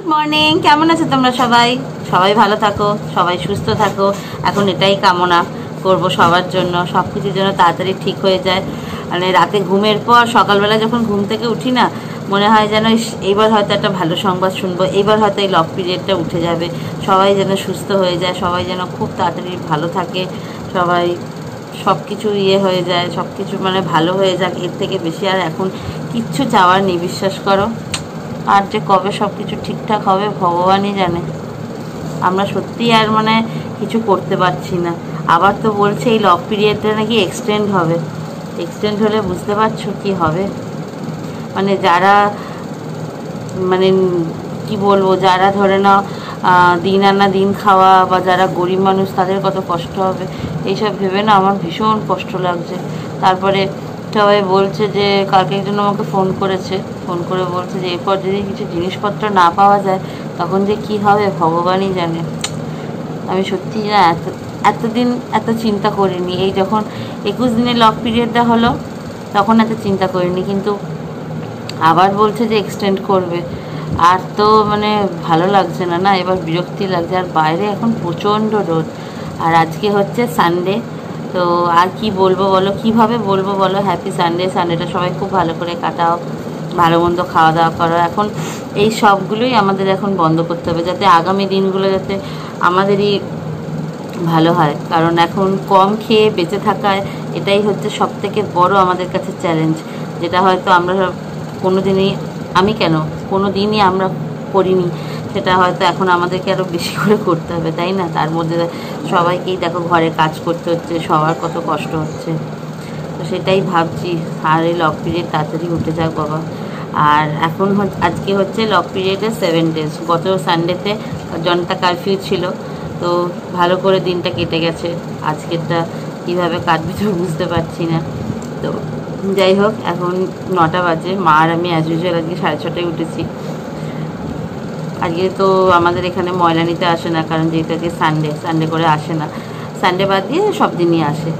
Good morning, কেমন আছো তোমরা সবাই? সবাই ভালো থাকো, সবাই সুস্থ থাকো। এখন এটাই কামনা করব সবার জন্য, সব কিছুর জন্য তাড়াতাড়ি ঠিক হয়ে যায়। মানে রাতে ঘুমের পর সকালবেলা যখন ঘুম থেকে উঠি না, মনে হয় যেন এইবার হয়তো একটা ভালো সংবাদ শুনবো, এইবার হয়তো এই লক পিরিয়ডটা উঠে যাবে, সবাই যেন সুস্থ হয়ে যায়, সবাই যেন খুব তাড়াতাড়ি ভালো থাকে, সবাই সব কিছু হয়ে যায়, সব কিছু মানে ভালো হয়ে যাক। এর থেকে বেশি আর এখন কিচ্ছু চাওয়ার নেই, বিশ্বাস করো। আর যে কবে সব কিছু ঠিকঠাক হবে ভগবানই জানে। আমরা সত্যিই আর মানে কিছু করতে পারছি না। আবার তো বলছে এই লক পিরিয়ডটা নাকি এক্সটেন্ড হবে। এক্সটেন্ড হলে বুঝতে পারছো কি হবে। মানে যারা মানে কি বলবো, যারা ধরে নাও দিন আনা দিন খাওয়া, বা যারা গরিব মানুষ তাদের কত কষ্ট হবে এইসব ভেবে না আমার ভীষণ কষ্ট লাগছে। তারপরে সবাই বলছে যে কালকে একজন আমাকে ফোন করেছে, ফোন করে বলছে যে এরপর যদি কিছু জিনিসপত্র না পাওয়া যায় তখন যে কি হবে ভগবানই জানে। আমি সত্যি না এতদিন এত চিন্তা করিনি। এই যখন 21 দিনের লক পিরিয়ডটা হলো তখন এত চিন্তা করিনি, কিন্তু আবার বলছে যে এক্সটেন্ড করবে। আর তো মানে ভালো লাগছে না, না এবার বিরক্তি লাগছে। আর বাইরে এখন প্রচণ্ড রোদ, আর আজকে হচ্ছে সানডে। তো আর কি বলবো বলো, কিভাবে বলবো বলো, হ্যাপি সানডে। সানডেটা সবাই খুব ভালো করে কাটাও, ভালো মন্দ খাওয়া দাওয়া করো। এখন এই সবগুলোই আমাদের এখন বন্ধ করতে হবে, যাতে আগামী দিনগুলো যাতে আমাদেরই ভালো হয়। কারণ এখন কম খেয়ে বেঁচে থাকায় এটাই হচ্ছে সব থেকে বড় আমাদের কাছে চ্যালেঞ্জ, যেটা হয়তো আমরা কোনো দিনই, আমি কেন কোনো দিনই আমরা করিনি, সেটা হয়তো এখন আমাদেরকে আরও বেশি করে করতে হবে, তাই না? তার মধ্যে সবাইকেই দেখো ঘরে কাজ করতে হচ্ছে, সবার কত কষ্ট হচ্ছে। তো সেটাই ভাবছি। আর এই লক পিরিয়ড তাড়াতাড়ি উঠে যাক বাবা। আর এখন আজকে হচ্ছে লক পিরিয়ডের 7 days। গত সানডেতে জনতা কারফিউ ছিল, তো ভালো করে দিনটা কেটে গেছে। আজকেরটা কীভাবে কাটবে তো বুঝতে পারছি না। তো যাই হোক, এখন 9টা বাজে। মা আর আমি অ্যাজ ইউজুয়াল আজকে 6:30টায় উঠেছি। আজকে তো আমাদের এখানে ময়লা নিতে আসে না, কারণ যেহেতু আজকে সানডে করে আসে না, সানডে বাদ দিয়ে সব দিনই আসে।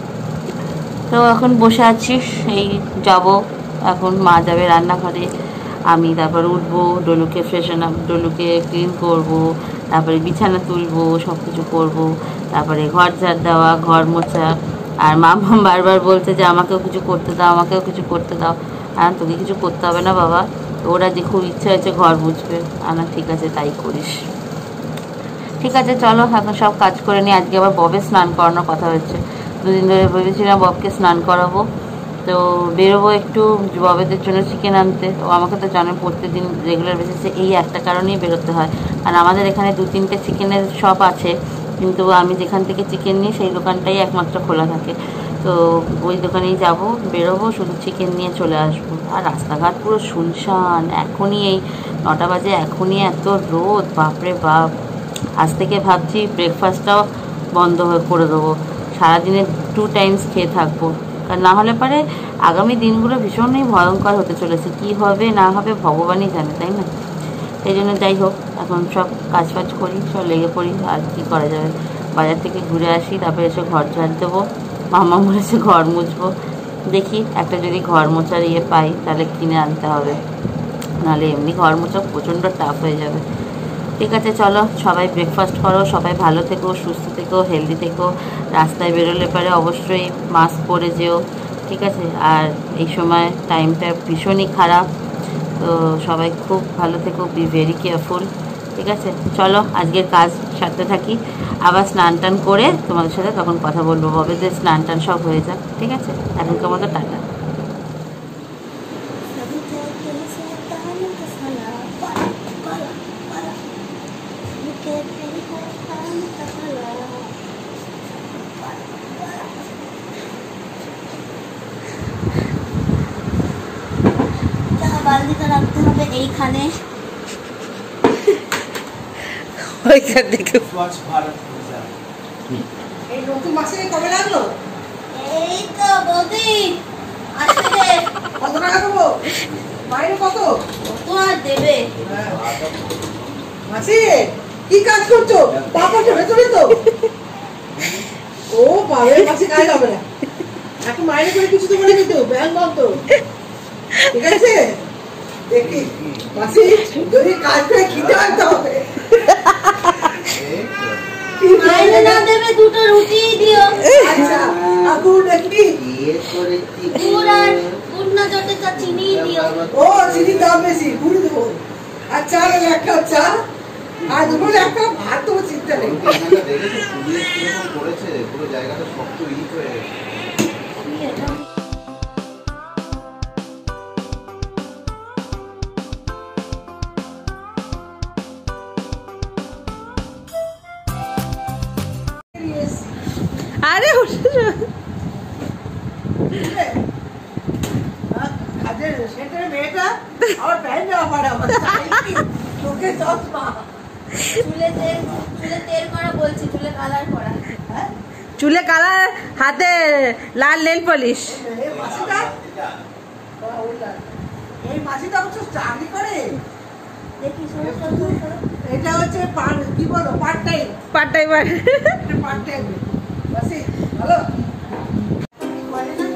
তো এখন বসে আছি, এই যাব এখন। মা যাবে রান্নাঘরে, আমি তারপর উঠবো, ডলুকে ফ্রেশন আপ, ডলুকে ক্লিন করব, তারপরে বিছানা তুলবো, সব কিছু করবো, তারপরে ঘর ঝাড় দেওয়া, ঘর মোছা। আর মা বারবার বলছে যে আমাকেও কিছু করতে দাও, আমাকেও কিছু করতে দাও। আর তোকে কিছু করতে হবে না বাবা, ওরা যে খুব ইচ্ছা হয়েছে ঘর মুছবে। না ঠিক আছে, তাই করিস। ঠিক আছে চলো এখন সব কাজ করে নিই। আজকে আবার ববের স্নান করানোর কথা হচ্ছে। 2 দিন ধরে ভেবেছিলাম ববকে স্নান করাবো। তো বেরোবো একটু ববেদের জন্য চিকেন আনতে। তো আমাকে তো জানেন প্রত্যেকদিন রেগুলার বেসিসে এই একটা কারণেই বেরোতে হয়। আর আমাদের এখানে 2-3টে চিকেনের শপ আছে, কিন্তু আমি যেখান থেকে চিকেন নিই সেই দোকানটাই একমাত্র খোলা থাকে। তো ওই দোকানেই যাব, বেরোবো, শুধু চিকেন নিয়ে চলে আসবো। আর রাস্তাঘাট পুরো শুনশান। এখনই এই 9টা বাজে, এখনই এত রোদ, বাপরে বাপ। আজ থেকে ভাবছি ব্রেকফাস্টটাও বন্ধ করে দেবো, সারাদিনে 2 টাইমস খেয়ে থাকবো। আর না হলে পরে আগামী দিনগুলো ভীষণই ভয়ঙ্কর হতে চলেছে। কি হবে না হবে ভগবানই জানে, তাই না? সেই জন্য যাই হোক, এখন সব কাজ ফাজ করি, সব লেগে পড়ি। আর কি করা যাবে, বাজার থেকে ঘুরে আসি, তারপরে এসে ঘর ঝাড় দেবো। মামা বলেছে ঘর মুছবো, দেখি একটা যদি ঘর মোছার পাই তাহলে কিনে আনতে হবে, নাহলে এমনি ঘর মোছা প্রচণ্ড টাফ হয়ে যাবে। ঠিক আছে চলো, সবাই ব্রেকফাস্ট করো, সবাই ভালো থেকো, সুস্থ থেকো, হেলদি থেকো। রাস্তায় বেরোলে পরে অবশ্যই মাস্ক পরে যেও, ঠিক আছে? আর এই সময় টাইমটা ভীষণই খারাপ, তো সবাই খুব ভালো থেকো, বি ভেরি কেয়ারফুল। ঠিক আছে চলো, আজকের কাজ সারতে থাকি। আবার স্নান টান করে তোমাদের সাথে তখন কথা বলবো, ববে যে স্নান টান সব হয়ে যাক। ঠিক আছে, এখনকার মতো টাটা। বালতিটা রাখতে হবে এইখানে। ওইখান থেকে এই নতুন মাসে কবে লাগলো? এই তো বৌদি আসলে কত টাকা দেবো? মাইনে কত? কত আর দেবে? মাসি কি কাজ করছো? পাপা ভেতরে তো। ও বাবা, মাসি কাজ হবে না এখন, মাইনে করে কিছু তো বলে কিন্তু ব্যাংক বন্ধ। ঠিক আছে দেখি মাসি যদি কাজ করে খেতে হয় তো গুড় নাকি? গুড় আর গুড় না জটে তা চিনি দিও। ও চিনির দাম বেশি, গুড় দেবো। আর চা নেবে, এক কাপ চা আর দুপুর এক কাপ ভাত, দেবো, চিন্তা নেই। পুরো জায়গাটা শক্ত ইট হয়ে গেছে। আরে কাজের সেন্টারে মেয়েটা আমার প্যান্ট দেওয়া পারে আমার চোখে চশমা। চুলে তেল করা বলছি, চুলে কালার করা। হ্যাঁ চুলে কালার, হাতে লাল নেল পলিশ। এই মাসিটা, এই মাসিটা অবশ্য চাকরি করে। দেখি এটা হচ্ছে কি বলো, part time. Part timer. Part time মাসি ভালো। বলে না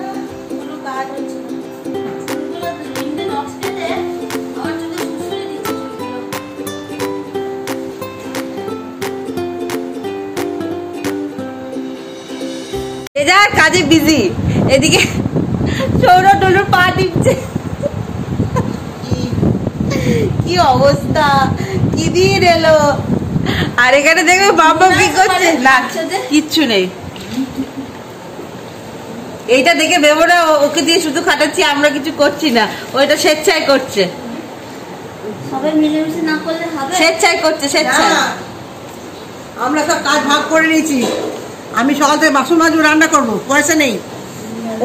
কোনো কাজ হচ্ছে না। চুলগুলো তিনটে নকশ কেটে আমার চোখে শুশুরে দিচ্ছে চুলগুলো। এ যা কাজে বিজি, এদিকে সৌরভ ডলুর পা টিপছে। কি অবস্থা, কি দিন এলো। আর এখানে দেখবে বাবা কি করছে, না কিচ্ছু নেই। এইটা দেখে ভেবো না ওকে দিয়ে শুধু খাটাচ্ছি, আমরা কিছু করছি না, ওইটা স্বেচ্ছায় করছে। সবাই মিলেমিশে না করলে হবে? স্বেচ্ছায় করছে, স্বেচ্ছায়। না, আমরা সব কাজ ভাগ করে নিয়েছি। আমি সকাল থেকে বাসন মাজবো, রান্না করবো, পয়সা নেই।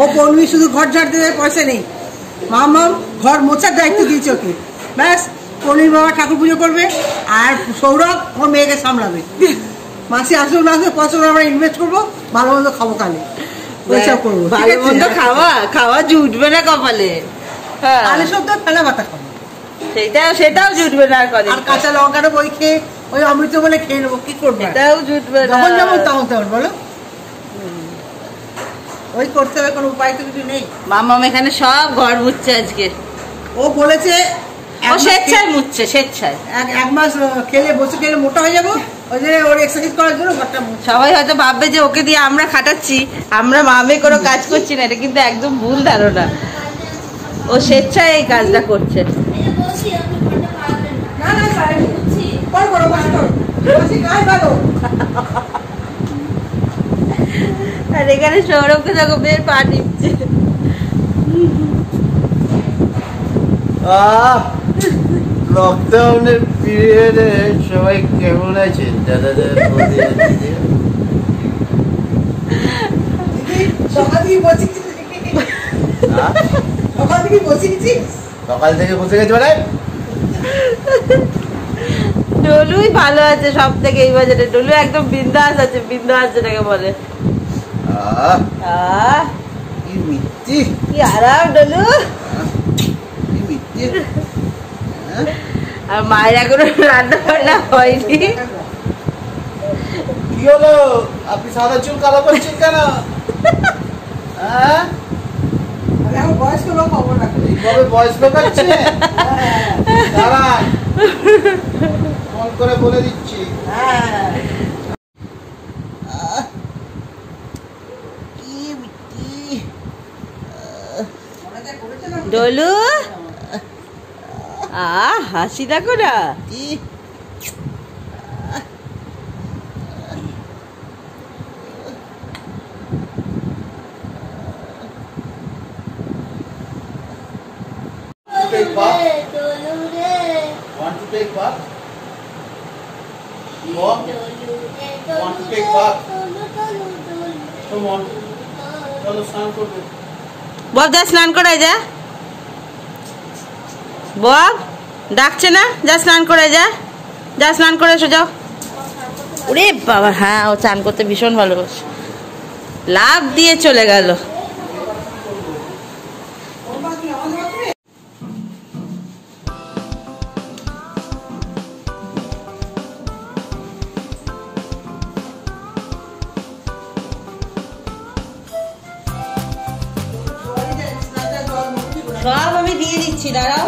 ও পড়বি শুধু ঘর ঝাড় দেবে, পয়সা নেই। মামাম ঘর মোছার দায়িত্ব দিয়েছে ওকে, ব্যাস। পনির বাবা ঠাকুর পুজো করবে, আর সৌরভ ওর মেয়েকে সামলাবে। মাসি আসবে না আসবে, পয়সা আমরা ইনভেস্ট করবো, ভালো মন্দ খাবো কালে, ওইসব করবো। ঠিক ভালো আছে? মন্দ খাওয়া খাওয়া জুটবে না কপালে। হ্যাঁ, আলু সব তো ফেলা ভাতা খাবো, সেটাও জুটবে না আর কদিন। আর কাঁচা লঙ্কাটা বই খেয়ে ওই অমৃত বলে খেয়ে নেবো, কি করবো? এটাও জুটবে না। যখন যেমন তখন তেমন, বলো। ওই করতে হবে, কোনো উপায় তো কিছু নেই। মামাম এখানে সব ঘর মুছছে আজকে। ও বলেছে ও স্বেচ্ছায় মুছছে, স্বেচ্ছায়। এক মাস খেলে, বসে খেলে মোটা হয়ে যাবো, ওই জন্য ওর এক্সারসাইজ করার জন্য ঘরটা মুছছে। সবাই হয়তো ভাববে যে ওকে দিয়ে আমরা খাটাচ্ছি, আমরা মামে কোনো কাজ করছি না, এটা কিন্তু একদম ভুল ধারণা। ও স্বেচ্ছায় এই কাজটা করছে। এই যে বলছি আপনি ঘরটা পারবেন না। না না পারেনি। বুঝছি। করো মাসি, করো মাসি, গায়ে ভালো। আর এখানে সৌরভকে দেখো বের পা টিপছে। লকডাউনের পিরিয়ডে সবাই কেমন আছেন দাদাদের? দিদি সকাল থেকে বসেছি, সকাল থেকে বসেছিস? সকাল থেকে বসে গেছে মানে ডলুই ভালো আছে সব থেকে এই বাজারে। ডলু একদম বিন্দাস আছে, বিন্দাস যেটাকে বলে। কি মিষ্টি, কি আরাম ডলু। কি মিষ্টি। আর মায়ের এখনো রান্না বান্না হয়নি। কি হলো, আপনি সাদা চুল কালো করছেন কেন? এখন বয়স্ক লোক হবো না। এইভাবে বয়স লোকাচ্ছে? দাঁড়ান, ফোন করে বলে দিচ্ছি। হ্যাঁ, কি মিষ্টি। ডলু হাসি দেখো না। কি take bath? ডলু রে, Want to take bath? Dolu Mom, রে, Want to ডলু take রে, bath? Dolu, Dolu, Dolu, come on. চলো স্নান করবে। বব যা স্নান করাই যা। বব ডাকছে না, যা স্নান করে যা, যা স্নান করে এসো যাও। ওরে বাবা, হ্যাঁ ও চান করতে ভীষণ ভালোবাসে। লাভ দিয়ে চলে গেল। সব আমি দিয়ে দিচ্ছি, দাঁড়াও।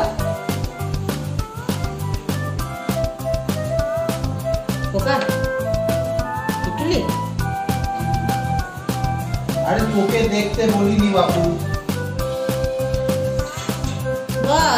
ওকা পুটুলি আরে তোকে দেখতে বলিনি বাপু। বল